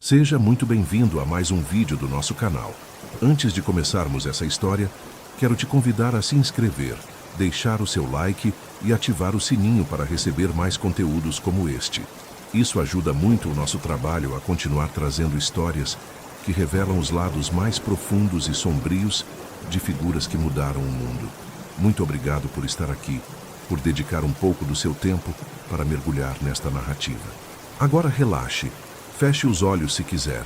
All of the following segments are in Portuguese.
Seja muito bem-vindo a mais um vídeo do nosso canal. Antes de começarmos essa história, quero te convidar a se inscrever, deixar o seu like e ativar o sininho para receber mais conteúdos como este. Isso ajuda muito o nosso trabalho a continuar trazendo histórias que revelam os lados mais profundos e sombrios de figuras que mudaram o mundo. Muito obrigado por estar aqui, por dedicar um pouco do seu tempo para mergulhar nesta narrativa. Agora relaxe, feche os olhos se quiser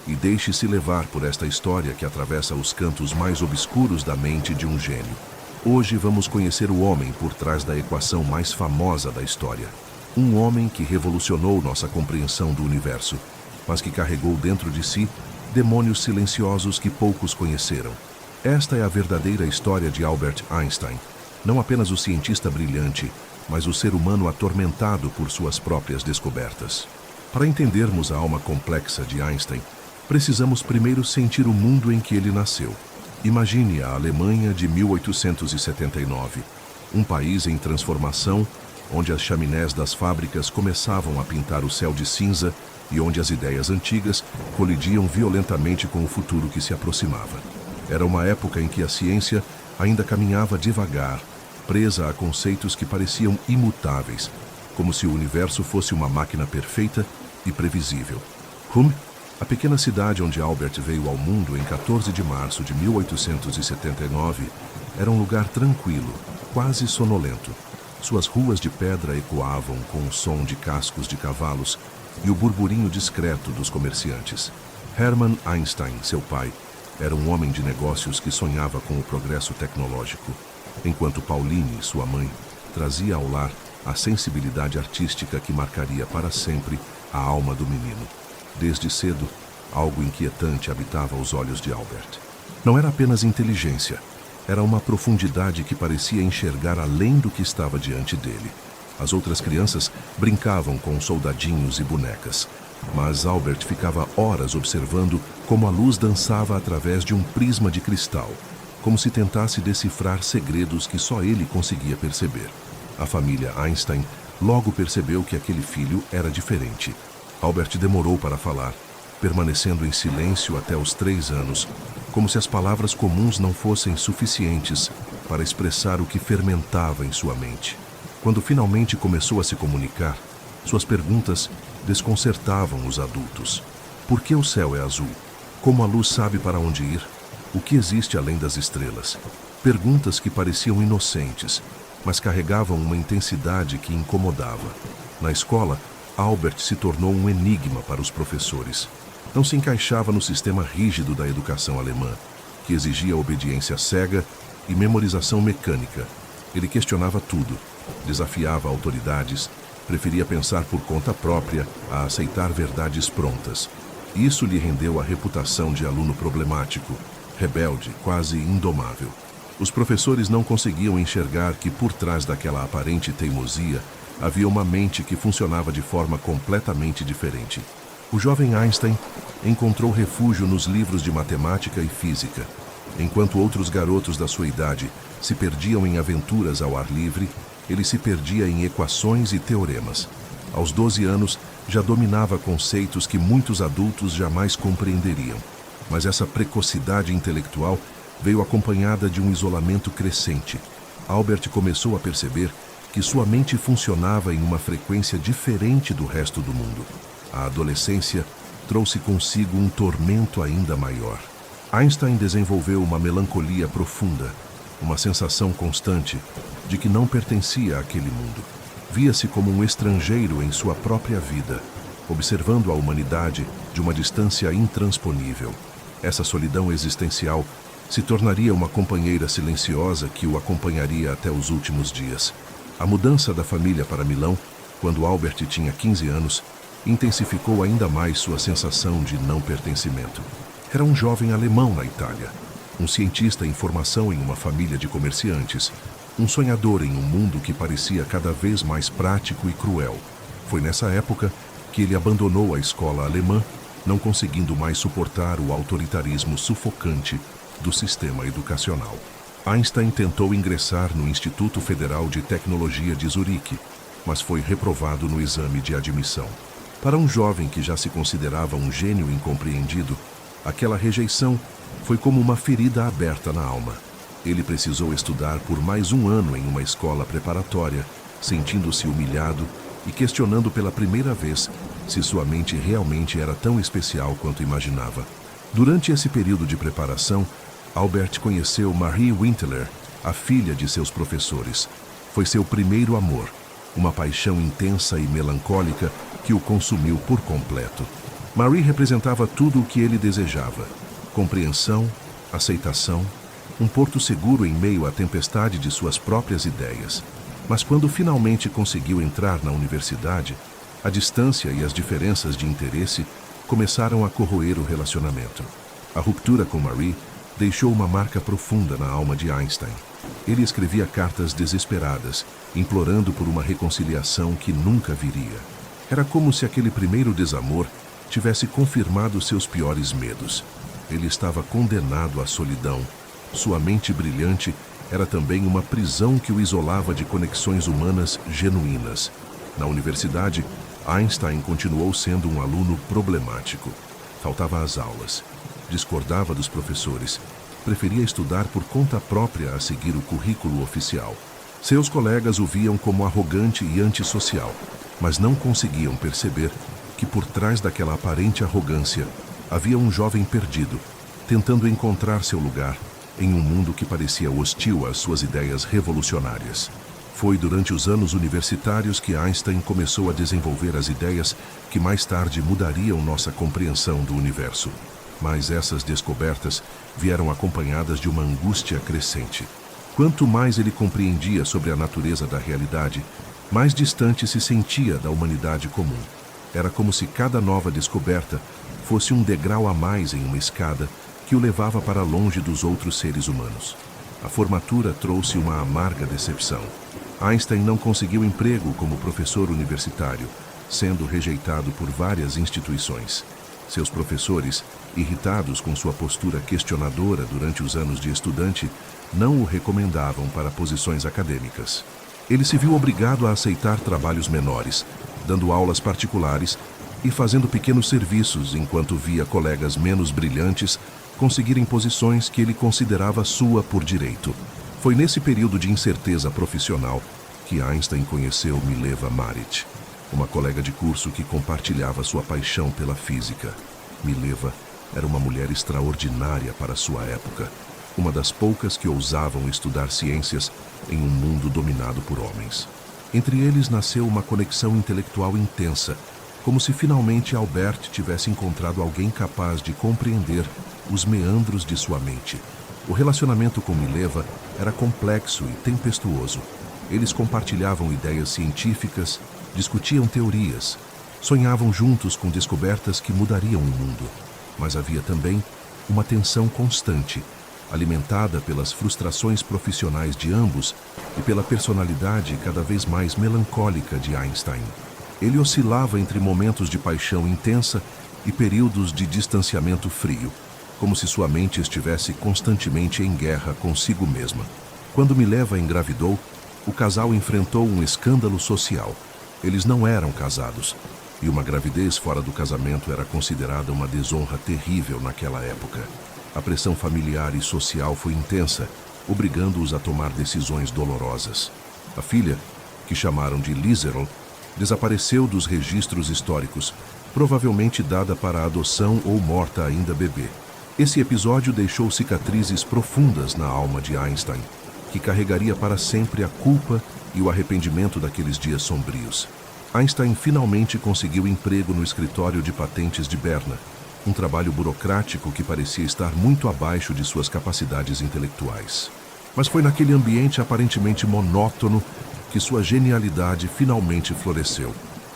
e deixe-se levar por esta história que atravessa os cantos mais obscuros da mente de um gênio. Hoje vamos conhecer o homem por trás da equação mais famosa da história. Um homem que revolucionou nossa compreensão do universo, mas que carregou dentro de si demônios silenciosos que poucos conheceram. Esta é a verdadeira história de Albert Einstein, não apenas o cientista brilhante, mas o ser humano atormentado por suas próprias descobertas. Para entendermos a alma complexa de Einstein, precisamos primeiro sentir o mundo em que ele nasceu. Imagine a Alemanha de 1879, um país em transformação, onde as chaminés das fábricas começavam a pintar o céu de cinza e onde as ideias antigas colidiam violentamente com o futuro que se aproximava. Era uma época em que a ciência ainda caminhava devagar, presa a conceitos que pareciam imutáveis, como se o universo fosse uma máquina perfeita e previsível. Hum, a pequena cidade onde Albert veio ao mundo em 14 de março de 1879, era um lugar tranquilo, quase sonolento. Suas ruas de pedra ecoavam com o som de cascos de cavalos e o burburinho discreto dos comerciantes. Hermann Einstein, seu pai, era um homem de negócios que sonhava com o progresso tecnológico, enquanto Pauline, sua mãe, trazia ao lar a sensibilidade artística que marcaria para sempre a alma do menino. Desde cedo, algo inquietante habitava os olhos de Albert. Não era apenas inteligência, era uma profundidade que parecia enxergar além do que estava diante dele. As outras crianças brincavam com soldadinhos e bonecas, mas Albert ficava horas observando como a luz dançava através de um prisma de cristal, como se tentasse decifrar segredos que só ele conseguia perceber. A família Einstein logo percebeu que aquele filho era diferente. Albert demorou para falar, permanecendo em silêncio até os 3 anos, como se as palavras comuns não fossem suficientes para expressar o que fermentava em sua mente. Quando finalmente começou a se comunicar, suas perguntas desconcertavam os adultos. Por que o céu é azul? Como a luz sabe para onde ir? O que existe além das estrelas? Perguntas que pareciam inocentes, mas carregavam uma intensidade que incomodava. Na escola, Albert se tornou um enigma para os professores. Não se encaixava no sistema rígido da educação alemã, que exigia obediência cega e memorização mecânica. Ele questionava tudo, desafiava autoridades, preferia pensar por conta própria a aceitar verdades prontas. Isso lhe rendeu a reputação de aluno problemático, rebelde, quase indomável. Os professores não conseguiam enxergar que por trás daquela aparente teimosia havia uma mente que funcionava de forma completamente diferente. O jovem Einstein encontrou refúgio nos livros de matemática e física. Enquanto outros garotos da sua idade se perdiam em aventuras ao ar livre, ele se perdia em equações e teoremas. Aos 12 anos, já dominava conceitos que muitos adultos jamais compreenderiam. Mas essa precocidade intelectual veio acompanhada de um isolamento crescente. Albert começou a perceber que sua mente funcionava em uma frequência diferente do resto do mundo. A adolescência trouxe consigo um tormento ainda maior. Einstein desenvolveu uma melancolia profunda, uma sensação constante de que não pertencia àquele mundo. Via-se como um estrangeiro em sua própria vida, observando a humanidade de uma distância intransponível. Essa solidão existencial se tornaria uma companheira silenciosa que o acompanharia até os últimos dias. A mudança da família para Milão, quando Albert tinha 15 anos, intensificou ainda mais sua sensação de não pertencimento. Era um jovem alemão na Itália, um cientista em formação em uma família de comerciantes, um sonhador em um mundo que parecia cada vez mais prático e cruel. Foi nessa época que ele abandonou a escola alemã, não conseguindo mais suportar o autoritarismo sufocante do sistema educacional. Einstein tentou ingressar no Instituto Federal de Tecnologia de Zurique, mas foi reprovado no exame de admissão. Para um jovem que já se considerava um gênio incompreendido, aquela rejeição foi como uma ferida aberta na alma. Ele precisou estudar por mais um ano em uma escola preparatória, sentindo-se humilhado e questionando pela primeira vez se sua mente realmente era tão especial quanto imaginava. Durante esse período de preparação, Albert conheceu Marie Winteler, a filha de seus professores. Foi seu primeiro amor, uma paixão intensa e melancólica que o consumiu por completo. Marie representava tudo o que ele desejava: compreensão, aceitação, um porto seguro em meio à tempestade de suas próprias ideias. Mas quando finalmente conseguiu entrar na universidade, a distância e as diferenças de interesse começaram a corroer o relacionamento. A ruptura com Marie deixou uma marca profunda na alma de Einstein. Ele escrevia cartas desesperadas, implorando por uma reconciliação que nunca viria. Era como se aquele primeiro desamor tivesse confirmado seus piores medos. Ele estava condenado à solidão. Sua mente brilhante era também uma prisão que o isolava de conexões humanas genuínas. Na universidade, Einstein continuou sendo um aluno problemático. Faltava às aulas, discordava dos professores, preferia estudar por conta própria a seguir o currículo oficial. Seus colegas o viam como arrogante e antissocial, mas não conseguiam perceber que por trás daquela aparente arrogância havia um jovem perdido, tentando encontrar seu lugar em um mundo que parecia hostil às suas ideias revolucionárias. Foi durante os anos universitários que Einstein começou a desenvolver as ideias que mais tarde mudariam nossa compreensão do universo. Mas essas descobertas vieram acompanhadas de uma angústia crescente. Quanto mais ele compreendia sobre a natureza da realidade, mais distante se sentia da humanidade comum. Era como se cada nova descoberta fosse um degrau a mais em uma escada que o levava para longe dos outros seres humanos. A formatura trouxe uma amarga decepção. Einstein não conseguiu emprego como professor universitário, sendo rejeitado por várias instituições. Seus professores, irritados com sua postura questionadora durante os anos de estudante, não o recomendavam para posições acadêmicas. Ele se viu obrigado a aceitar trabalhos menores, dando aulas particulares e fazendo pequenos serviços enquanto via colegas menos brilhantes conseguirem posições que ele considerava sua por direito. Foi nesse período de incerteza profissional que Einstein conheceu Mileva Maric, uma colega de curso que compartilhava sua paixão pela física. Mileva era uma mulher extraordinária para sua época, uma das poucas que ousavam estudar ciências em um mundo dominado por homens. Entre eles nasceu uma conexão intelectual intensa, como se finalmente Albert tivesse encontrado alguém capaz de compreender os meandros de sua mente. O relacionamento com Mileva era complexo e tempestuoso. Eles compartilhavam ideias científicas, discutiam teorias, sonhavam juntos com descobertas que mudariam o mundo. Mas havia também uma tensão constante, alimentada pelas frustrações profissionais de ambos e pela personalidade cada vez mais melancólica de Einstein. Ele oscilava entre momentos de paixão intensa e períodos de distanciamento frio, como se sua mente estivesse constantemente em guerra consigo mesma. Quando Mileva engravidou, o casal enfrentou um escândalo social. Eles não eram casados, e uma gravidez fora do casamento era considerada uma desonra terrível naquela época. A pressão familiar e social foi intensa, obrigando-os a tomar decisões dolorosas. A filha, que chamaram de Liserl, desapareceu dos registros históricos, provavelmente dada para adoção ou morta ainda bebê. Esse episódio deixou cicatrizes profundas na alma de Einstein, que carregaria para sempre a culpa e o arrependimento daqueles dias sombrios. Einstein finalmente conseguiu emprego no escritório de patentes de Berna, um trabalho burocrático que parecia estar muito abaixo de suas capacidades intelectuais. Mas foi naquele ambiente aparentemente monótono que sua genialidade finalmente floresceu.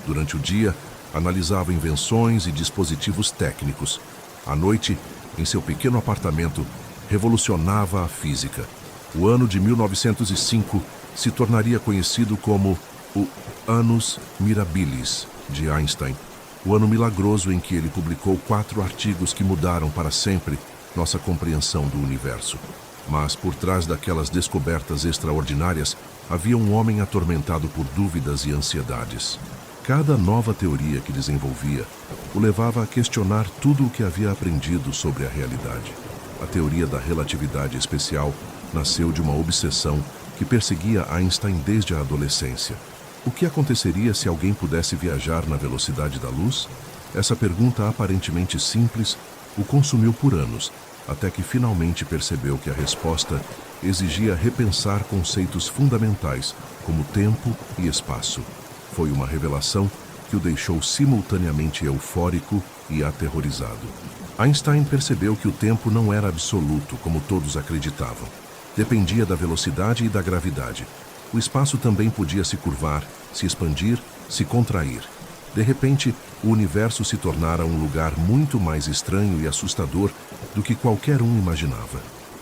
Durante o dia, analisava invenções e dispositivos técnicos. À noite, em seu pequeno apartamento, revolucionava a física. O ano de 1905 se tornaria conhecido como o Annus Mirabilis de Einstein, o ano milagroso em que ele publicou 4 artigos que mudaram para sempre nossa compreensão do universo. Mas por trás daquelas descobertas extraordinárias havia um homem atormentado por dúvidas e ansiedades. Cada nova teoria que desenvolvia o levava a questionar tudo o que havia aprendido sobre a realidade. A teoria da relatividade especial nasceu de uma obsessão que perseguia Einstein desde a adolescência. O que aconteceria se alguém pudesse viajar na velocidade da luz? Essa pergunta aparentemente simples o consumiu por anos, até que finalmente percebeu que a resposta exigia repensar conceitos fundamentais como tempo e espaço. Foi uma revelação que o deixou simultaneamente eufórico e aterrorizado. Einstein percebeu que o tempo não era absoluto, como todos acreditavam. Dependia da velocidade e da gravidade. O espaço também podia se curvar, se expandir, se contrair. De repente, o universo se tornara um lugar muito mais estranho e assustador do que qualquer um imaginava.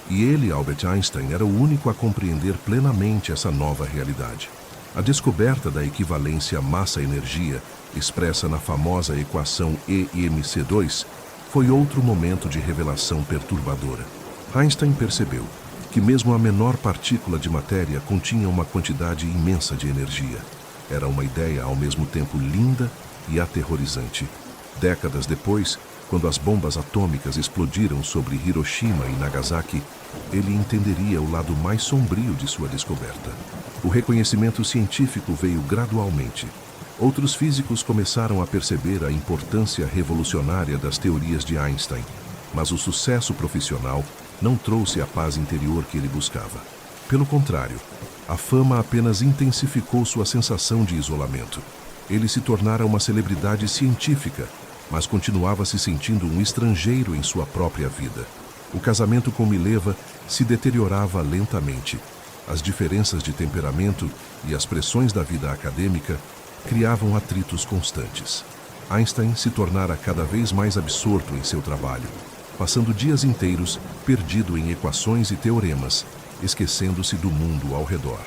E ele, Albert Einstein, era o único a compreender plenamente essa nova realidade. A descoberta da equivalência massa-energia, expressa na famosa equação EmC2, foi outro momento de revelação perturbadora. Einstein percebeu que mesmo a menor partícula de matéria continha uma quantidade imensa de energia. Era uma ideia ao mesmo tempo linda e aterrorizante. Décadas depois, quando as bombas atômicas explodiram sobre Hiroshima e Nagasaki, ele entenderia o lado mais sombrio de sua descoberta. O reconhecimento científico veio gradualmente. Outros físicos começaram a perceber a importância revolucionária das teorias de Einstein, mas o sucesso profissional não trouxe a paz interior que ele buscava. Pelo contrário, a fama apenas intensificou sua sensação de isolamento. Ele se tornara uma celebridade científica, mas continuava se sentindo um estrangeiro em sua própria vida. O casamento com Mileva se deteriorava lentamente. As diferenças de temperamento e as pressões da vida acadêmica criavam atritos constantes. Einstein se tornara cada vez mais absorto em seu trabalho, passando dias inteiros perdido em equações e teoremas, esquecendo-se do mundo ao redor.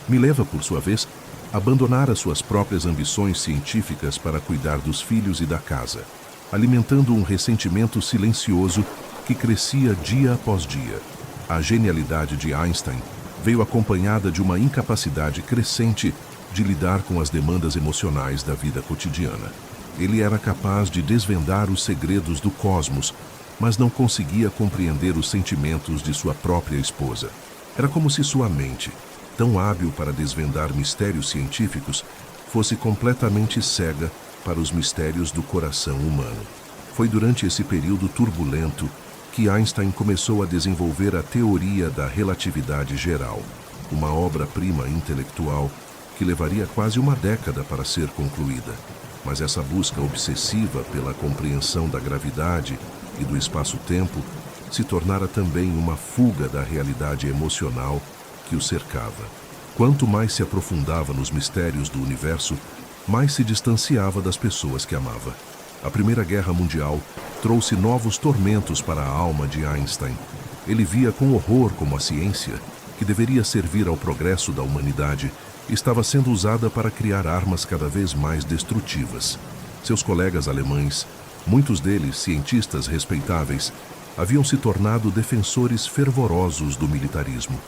Mileva, por sua vez, abandonara suas próprias ambições científicas para cuidar dos filhos e da casa, alimentando um ressentimento silencioso que crescia dia após dia. A genialidade de Einstein veio acompanhada de uma incapacidade crescente de lidar com as demandas emocionais da vida cotidiana. Ele era capaz de desvendar os segredos do cosmos, mas não conseguia compreender os sentimentos de sua própria esposa. Era como se sua mente, tão hábil para desvendar mistérios científicos, fosse completamente cega para os mistérios do coração humano. Foi durante esse período turbulento que Einstein começou a desenvolver a teoria da relatividade geral, uma obra-prima intelectual que levaria quase uma década para ser concluída. Mas essa busca obsessiva pela compreensão da gravidade e do espaço-tempo se tornara também uma fuga da realidade emocional que o cercava. Quanto mais se aprofundava nos mistérios do universo, mais se distanciava das pessoas que amava. A Primeira Guerra Mundial trouxe novos tormentos para a alma de Einstein. Ele via com horror como a ciência, que deveria servir ao progresso da humanidade, estava sendo usada para criar armas cada vez mais destrutivas. Seus colegas alemães, muitos deles cientistas respeitáveis, haviam se tornado defensores fervorosos do militarismo.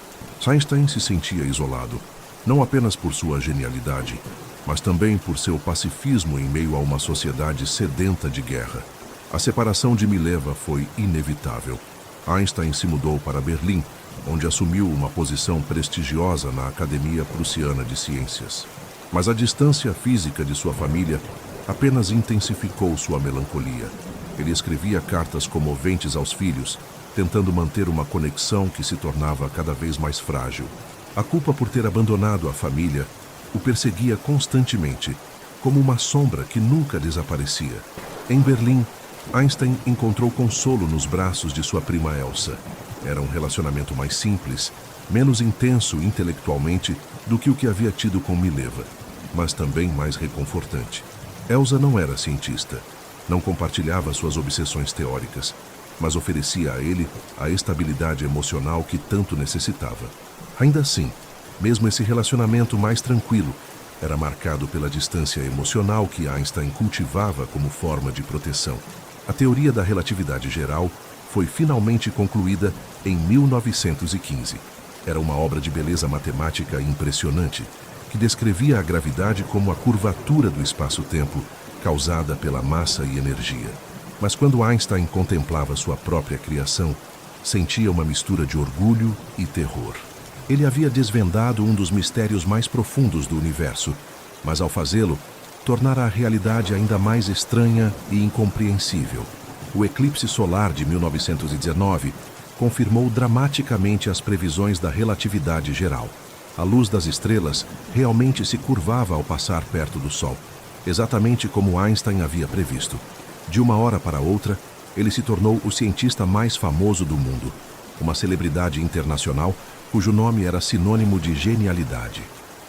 Einstein se sentia isolado, não apenas por sua genialidade, mas também por seu pacifismo em meio a uma sociedade sedenta de guerra. A separação de Mileva foi inevitável. Einstein se mudou para Berlim, onde assumiu uma posição prestigiosa na Academia Prussiana de Ciências. Mas a distância física de sua família apenas intensificou sua melancolia. Ele escrevia cartas comoventes aos filhos, tentando manter uma conexão que se tornava cada vez mais frágil. A culpa por ter abandonado a família o perseguia constantemente, como uma sombra que nunca desaparecia. Em Berlim, Einstein encontrou consolo nos braços de sua prima Elsa. Era um relacionamento mais simples, menos intenso intelectualmente do que o que havia tido com Mileva, mas também mais reconfortante. Elsa não era cientista, não compartilhava suas obsessões teóricas, mas oferecia a ele a estabilidade emocional que tanto necessitava. Ainda assim, mesmo esse relacionamento mais tranquilo era marcado pela distância emocional que Einstein cultivava como forma de proteção. A teoria da relatividade geral foi finalmente concluída em 1915. Era uma obra de beleza matemática impressionante, que descrevia a gravidade como a curvatura do espaço-tempo causada pela massa e energia. Mas quando Einstein contemplava sua própria criação, sentia uma mistura de orgulho e terror. Ele havia desvendado um dos mistérios mais profundos do universo, mas ao fazê-lo, tornara a realidade ainda mais estranha e incompreensível. O eclipse solar de 1919 confirmou dramaticamente as previsões da relatividade geral. A luz das estrelas realmente se curvava ao passar perto do Sol, exatamente como Einstein havia previsto. De uma hora para outra, ele se tornou o cientista mais famoso do mundo, uma celebridade internacional cujo nome era sinônimo de genialidade.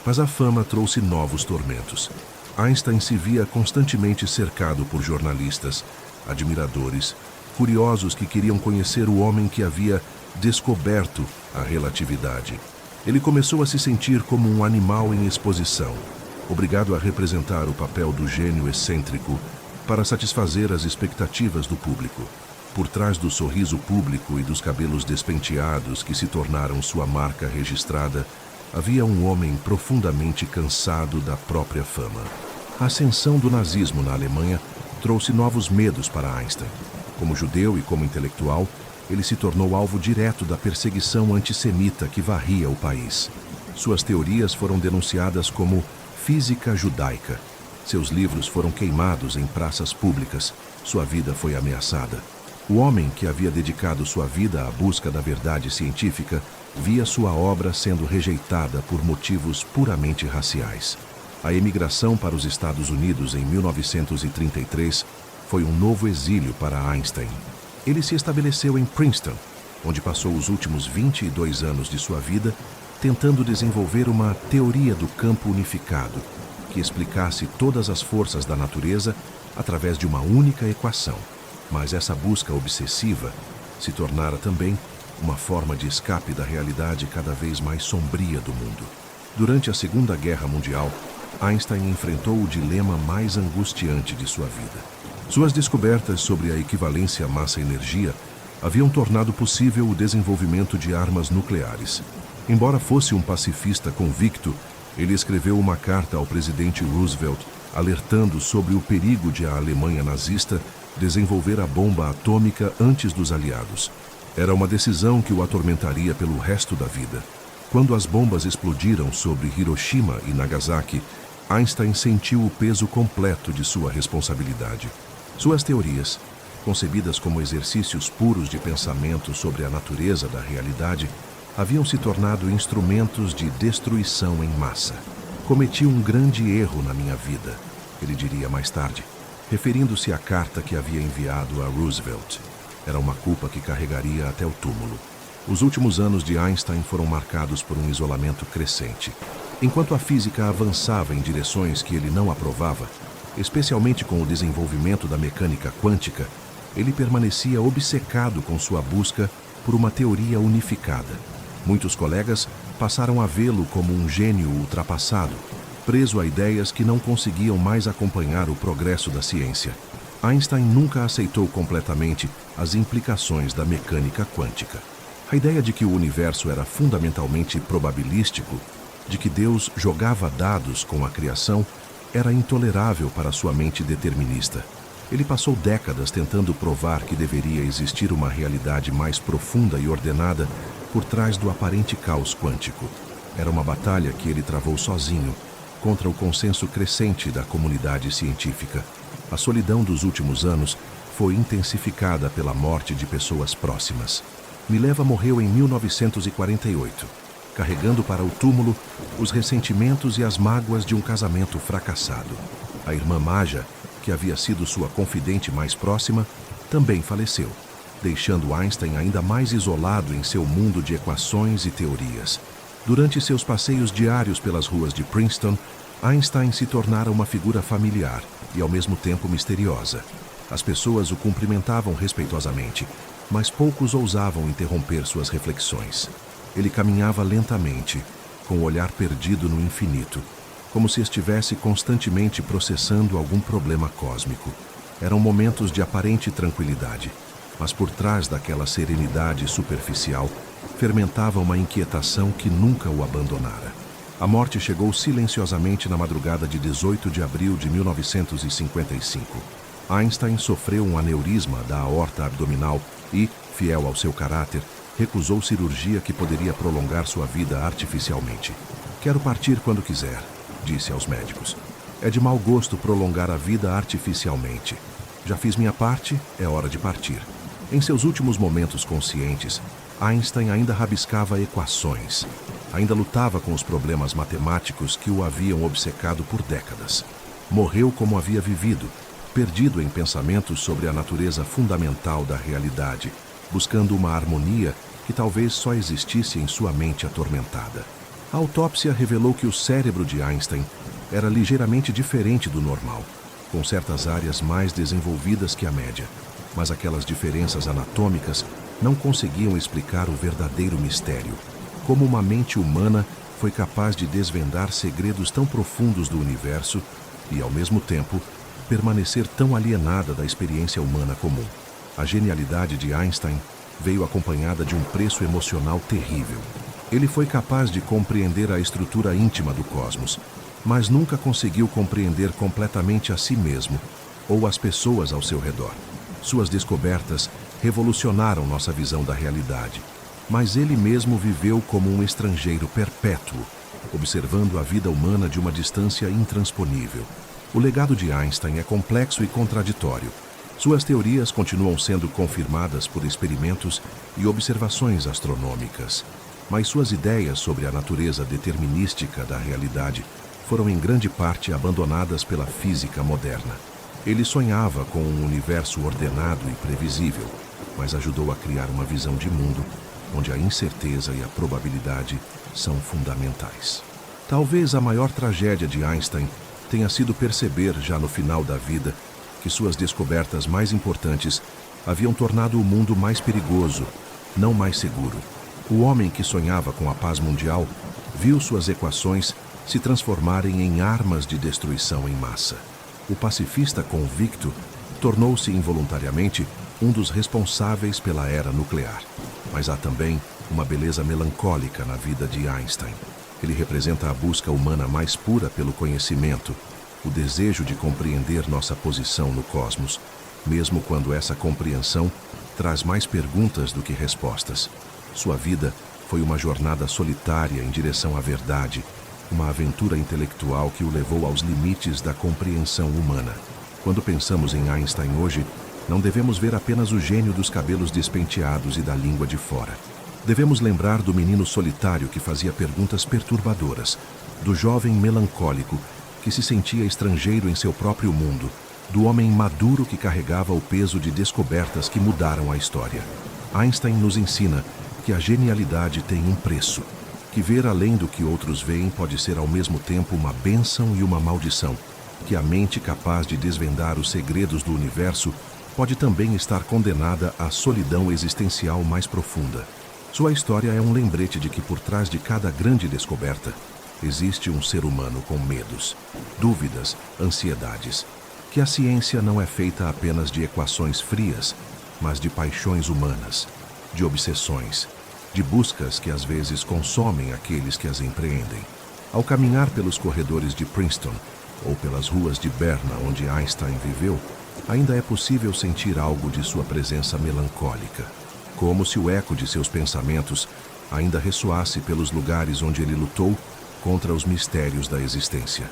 Mas a fama trouxe novos tormentos. Einstein se via constantemente cercado por jornalistas, admiradores, curiosos que queriam conhecer o homem que havia descoberto a relatividade. Ele começou a se sentir como um animal em exposição, obrigado a representar o papel do gênio excêntrico para satisfazer as expectativas do público. Por trás do sorriso público e dos cabelos despenteados que se tornaram sua marca registrada, havia um homem profundamente cansado da própria fama. A ascensão do nazismo na Alemanha trouxe novos medos para Einstein. Como judeu e como intelectual, ele se tornou alvo direto da perseguição antissemita que varria o país. Suas teorias foram denunciadas como física judaica. Seus livros foram queimados em praças públicas. Sua vida foi ameaçada. O homem que havia dedicado sua vida à busca da verdade científica via sua obra sendo rejeitada por motivos puramente raciais. A emigração para os Estados Unidos em 1933 foi um novo exílio para Einstein. Ele se estabeleceu em Princeton, onde passou os últimos 22 anos de sua vida tentando desenvolver uma teoria do campo unificado, que explicasse todas as forças da natureza através de uma única equação. Mas essa busca obsessiva se tornara também uma forma de escape da realidade cada vez mais sombria do mundo. Durante a Segunda Guerra Mundial, Einstein enfrentou o dilema mais angustiante de sua vida. Suas descobertas sobre a equivalência massa-energia haviam tornado possível o desenvolvimento de armas nucleares. Embora fosse um pacifista convicto, ele escreveu uma carta ao presidente Roosevelt alertando sobre o perigo de a Alemanha nazista desenvolver a bomba atômica antes dos aliados. Era uma decisão que o atormentaria pelo resto da vida. Quando as bombas explodiram sobre Hiroshima e Nagasaki, Einstein sentiu o peso completo de sua responsabilidade. Suas teorias, concebidas como exercícios puros de pensamento sobre a natureza da realidade, haviam se tornado instrumentos de destruição em massa. Cometi um grande erro na minha vida, ele diria mais tarde, referindo-se à carta que havia enviado a Roosevelt. Era uma culpa que carregaria até o túmulo. Os últimos anos de Einstein foram marcados por um isolamento crescente. Enquanto a física avançava em direções que ele não aprovava, especialmente com o desenvolvimento da mecânica quântica, ele permanecia obcecado com sua busca por uma teoria unificada. Muitos colegas passaram a vê-lo como um gênio ultrapassado, preso a ideias que não conseguiam mais acompanhar o progresso da ciência. Einstein nunca aceitou completamente as implicações da mecânica quântica. A ideia de que o universo era fundamentalmente probabilístico, de que Deus jogava dados com a criação, era intolerável para sua mente determinista. Ele passou décadas tentando provar que deveria existir uma realidade mais profunda e ordenada por trás do aparente caos quântico. Era uma batalha que ele travou sozinho, contra o consenso crescente da comunidade científica. A solidão dos últimos anos foi intensificada pela morte de pessoas próximas. Mileva morreu em 1948, carregando para o túmulo os ressentimentos e as mágoas de um casamento fracassado. A irmã Maja, que havia sido sua confidente mais próxima, também faleceu, deixando Einstein ainda mais isolado em seu mundo de equações e teorias. Durante seus passeios diários pelas ruas de Princeton, Einstein se tornara uma figura familiar e ao mesmo tempo misteriosa. As pessoas o cumprimentavam respeitosamente, mas poucos ousavam interromper suas reflexões. Ele caminhava lentamente, com o olhar perdido no infinito, como se estivesse constantemente processando algum problema cósmico. Eram momentos de aparente tranquilidade, mas por trás daquela serenidade superficial fermentava uma inquietação que nunca o abandonara. A morte chegou silenciosamente na madrugada de 18 de abril de 1955. Einstein sofreu um aneurisma da aorta abdominal e, fiel ao seu caráter, recusou cirurgia que poderia prolongar sua vida artificialmente. "Quero partir quando quiser", disse aos médicos. "É de mau gosto prolongar a vida artificialmente. Já fiz minha parte, é hora de partir." Em seus últimos momentos conscientes, Einstein ainda rabiscava equações. Ainda lutava com os problemas matemáticos que o haviam obcecado por décadas. Morreu como havia vivido, perdido em pensamentos sobre a natureza fundamental da realidade, buscando uma harmonia que talvez só existisse em sua mente atormentada. A autópsia revelou que o cérebro de Einstein era ligeiramente diferente do normal, com certas áreas mais desenvolvidas que a média, mas aquelas diferenças anatômicas não conseguiam explicar o verdadeiro mistério: como uma mente humana foi capaz de desvendar segredos tão profundos do universo e, ao mesmo tempo, permanecer tão alienada da experiência humana comum. A genialidade de Einstein veio acompanhada de um preço emocional terrível. Ele foi capaz de compreender a estrutura íntima do cosmos, mas nunca conseguiu compreender completamente a si mesmo ou as pessoas ao seu redor. Suas descobertas revolucionaram nossa visão da realidade, mas ele mesmo viveu como um estrangeiro perpétuo, observando a vida humana de uma distância intransponível. O legado de Einstein é complexo e contraditório. Suas teorias continuam sendo confirmadas por experimentos e observações astronômicas, mas suas ideias sobre a natureza determinística da realidade foram em grande parte abandonadas pela física moderna. Ele sonhava com um universo ordenado e previsível, mas ajudou a criar uma visão de mundo onde a incerteza e a probabilidade são fundamentais. Talvez a maior tragédia de Einstein tenha sido perceber, já no final da vida, que suas descobertas mais importantes haviam tornado o mundo mais perigoso, não mais seguro. O homem que sonhava com a paz mundial viu suas equações se transformarem em armas de destruição em massa. O pacifista convicto tornou-se involuntariamente um dos responsáveis pela era nuclear. Mas há também uma beleza melancólica na vida de Einstein. Ele representa a busca humana mais pura pelo conhecimento, o desejo de compreender nossa posição no cosmos, mesmo quando essa compreensão traz mais perguntas do que respostas. Sua vida foi uma jornada solitária em direção à verdade, uma aventura intelectual que o levou aos limites da compreensão humana. Quando pensamos em Einstein hoje, não devemos ver apenas o gênio dos cabelos despenteados e da língua de fora. Devemos lembrar do menino solitário que fazia perguntas perturbadoras, do jovem melancólico que se sentia estrangeiro em seu próprio mundo, do homem maduro que carregava o peso de descobertas que mudaram a história. Einstein nos ensina que a genialidade tem um preço, que ver além do que outros veem pode ser ao mesmo tempo uma bênção e uma maldição, que a mente capaz de desvendar os segredos do universo pode também estar condenada à solidão existencial mais profunda. Sua história é um lembrete de que por trás de cada grande descoberta existe um ser humano com medos, dúvidas, ansiedades, que a ciência não é feita apenas de equações frias, mas de paixões humanas, de obsessões, de buscas que às vezes consomem aqueles que as empreendem. Ao caminhar pelos corredores de Princeton ou pelas ruas de Berna, onde Einstein viveu, ainda é possível sentir algo de sua presença melancólica, como se o eco de seus pensamentos ainda ressoasse pelos lugares onde ele lutou contra os mistérios da existência.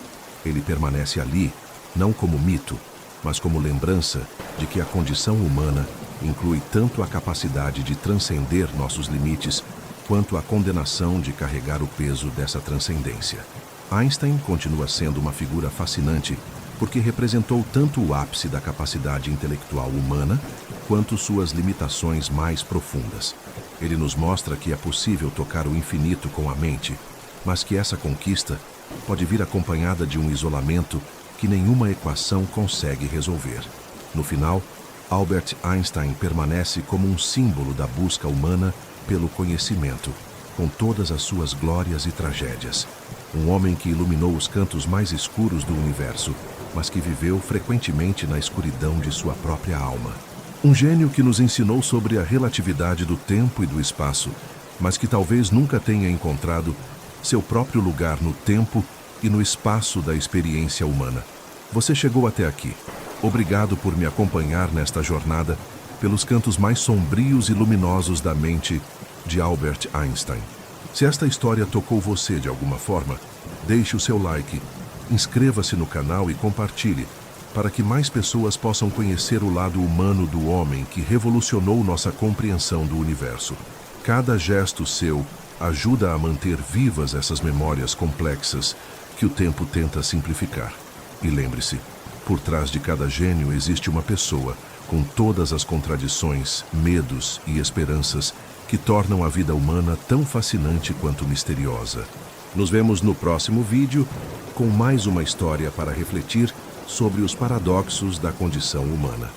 Ele permanece ali, não como mito, mas como lembrança de que a condição humana inclui tanto a capacidade de transcender nossos limites, quanto a condenação de carregar o peso dessa transcendência. Einstein continua sendo uma figura fascinante porque representou tanto o ápice da capacidade intelectual humana, quanto suas limitações mais profundas. Ele nos mostra que é possível tocar o infinito com a mente, mas que essa conquista pode vir acompanhada de um isolamento que nenhuma equação consegue resolver. No final, Albert Einstein permanece como um símbolo da busca humana pelo conhecimento, com todas as suas glórias e tragédias. Um homem que iluminou os cantos mais escuros do universo, mas que viveu frequentemente na escuridão de sua própria alma. Um gênio que nos ensinou sobre a relatividade do tempo e do espaço, mas que talvez nunca tenha encontrado seu próprio lugar no tempo e no espaço da experiência humana. Você chegou até aqui. Obrigado por me acompanhar nesta jornada pelos cantos mais sombrios e luminosos da mente de Albert Einstein. Se esta história tocou você de alguma forma, deixe o seu like, inscreva-se no canal e compartilhe, para que mais pessoas possam conhecer o lado humano do homem que revolucionou nossa compreensão do universo. Cada gesto seu ajuda a manter vivas essas memórias complexas que o tempo tenta simplificar. E lembre-se, por trás de cada gênio existe uma pessoa com todas as contradições, medos e esperanças que tornam a vida humana tão fascinante quanto misteriosa. Nos vemos no próximo vídeo com mais uma história para refletir sobre os paradoxos da condição humana.